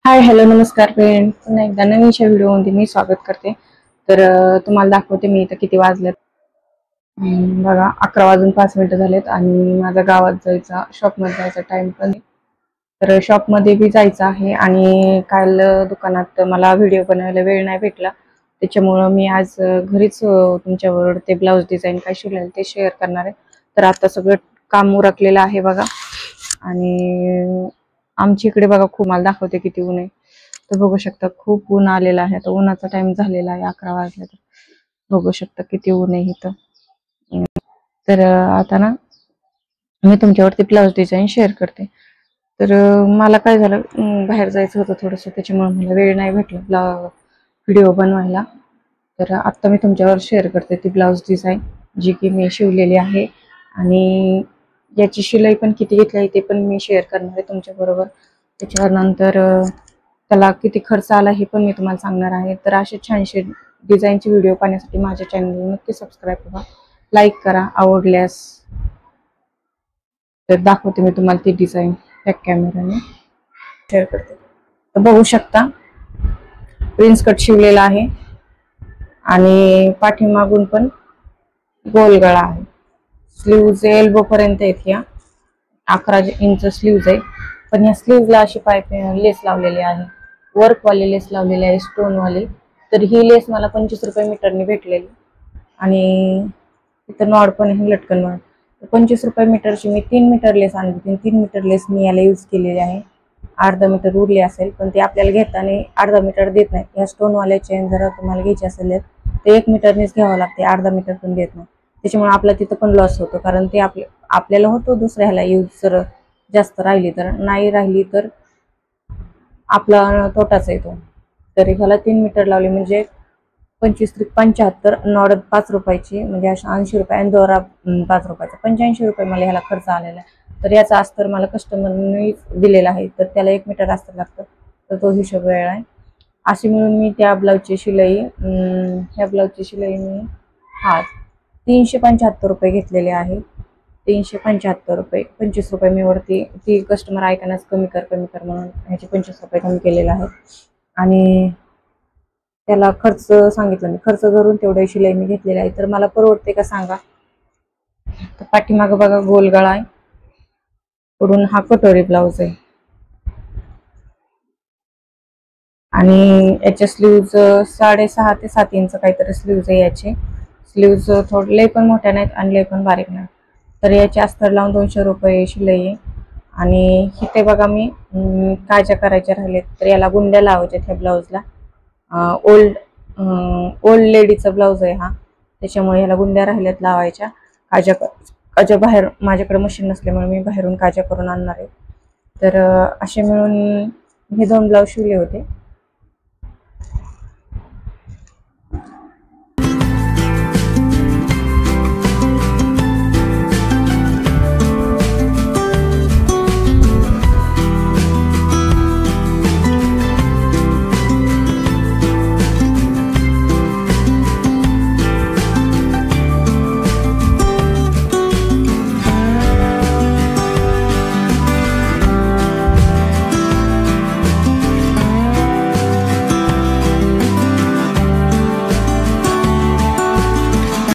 Hi hello नमस्कार friend, पुन्हा एकदा नवीनशा व्हिडिओमध्ये मी स्वागत करते. तर तुम्हाला दाखवते मी इथं किती वाजलेत. बघा 11 वाजून 5 मिनिटं झालेत आणि माझा गावात जायचा शॉपमध्ये जायचा टाइम पण आहे. तर शॉपमध्ये बी जायचं आहे आणि काल दुकानात मला व्हिडिओ बनवायला वेळ नाही भेटला, त्याच्यामुळं मी आज घरीच तुमच्याबरोबर ते ब्लाऊज डिझाईन काय शिवलेलं ते शेअर करणार आहे. तर आता सगळं काम उरकलेलं आहे बघा. आणि आमच्या इकडे बघा खूप, मला दाखवते किती ऊन आहे. तर बघू शकता खूप ऊन आलेला आहे. आता उन्हाचा टाइम झालेला आहे, 11 वाजले. तर बघू शकता किती ऊन आहे इथं. तर आता ना मी तुमच्यावरती ब्लाऊज डिझाईन शेअर करते. तर मला काय झालं, बाहेर जायचं होतं थोडंसं, त्याच्यामुळे मला वेळ नाही भेटला व्हिडिओ बनवायला. तर आत्ता मी तुमच्यावर शेअर करते ती ब्लाऊज डिझाईन जी की मी शिवलेली आहे. आणि याची शिलाई पण किती घेतली आहे ते पण मी शेअर करणार आहे तुमच्याबरोबर. त्याच्यानंतर त्याला किती खर्च आला हे पण मी तुम्हाला सांगणार आहे. तर असे छानसे डिझाईनचे व्हिडिओ पाहण्यासाठी माझ्या चॅनलला नक्की सबस्क्राईब करा, लाईक करा. आवडल्यास तर दाखवते मी तुम्हाला ती डिझाईन बॅक कॅमेराने शेअर करते. तर बघू शकता प्रिन्स कट शिवलेला आहे आणि पाठीमागून पण गोल गळा आहे. स्लीव्ज एल्बो पर्यंत आहेत. या 11 इंच स्लीव्ज आहे, पण या स्लीव्जला अशी पाईप लेस लावलेली आहे, वर्कवाली लेस लावलेली आहे, स्टोनवाली. तर ही लेस मला 25 रुपये मीटरने भेटलेली आणि इथं नॉड पण आहे, लटकन नॉड. 25 रुपये मीटरची मी 3 मीटर लेस आणली. 3 मीटर लेस मी याला यूज केलेली आहे. अर्धा मीटर उरली असेल, पण ते आपल्याला घेताना अर्धा मीटर देत नाही. या स्टोनवाल्या चेन जर तुम्हाला घ्यायची असेल तर 1 मीटरनेच घ्यावं लागते, अर्धा मीटर पण देत नाही. त्याच्यामुळे आपला तिथं पण लॉस होतो, कारण ते आपल्याला होतो दुसऱ्याला यूज जर जास्त राहिली. तर नाही राहिली तर आपला तोटाच येतो. तर ह्याला 3 मीटर लावले म्हणजे 25 त्रिक 75, नॉड 5 रुपयाची, म्हणजे अशा 80 रुपये आणि दोरा 5 रुपयाचा, 85 रुपये मला ह्याला खर्च आलेला आहे. तर याचा अस्तर मला कस्टमरने दिलेला आहे, तर त्याला 1 मीटर अस्तर लागतं, तर तो हिशोब वेगळा आहे. अशी मिळून मी त्या ब्लाऊजची शिलाई, ह्या ब्लाऊजची शिलाई मी 375 रुपये घेतलेले आहे. 375 रुपये, 25 रुपये मी वरती, ती कस्टमर ऐकण्यास कमी कर म्हणून ह्याचे 25 रुपये कमी केलेला आहे. आणि त्याला खर्च सांगितलं, मी खर्च धरून तेवढी शिलाई मी घेतलेली आहे. तर मला परवडते का सांगा. तर पाठीमागं बघा गोल गळा आहे, पुढून हा कटोरी ब्लाऊज आहे आणि याचे स्लीव्ज 6.5 ते 7 इंच काहीतरी स्लीव्ज आहे. याचे स्लीव्ज थोडे लय पण मोठ्या नाहीत आणि लय पण बारीक नाहीत. तर याचे अस्तर लावून 200 रुपये शिलाई आहे. आणि इथे बघा मी काजा करायच्या राहिलेत, तर याला गुंड्या लावायच्या ह्या ब्लाऊजला. ओल्ड लेडीचा ब्लाऊज आहे हा, त्याच्यामुळे ह्याला गुंड्या राहिल्यात लावायच्या. काजा बाहेर, माझ्याकडे मशीन नसल्यामुळे मी बाहेरून काजा करून आणणार आहे. तर असे मिळून हे 2 ब्लाऊज शिवले होते.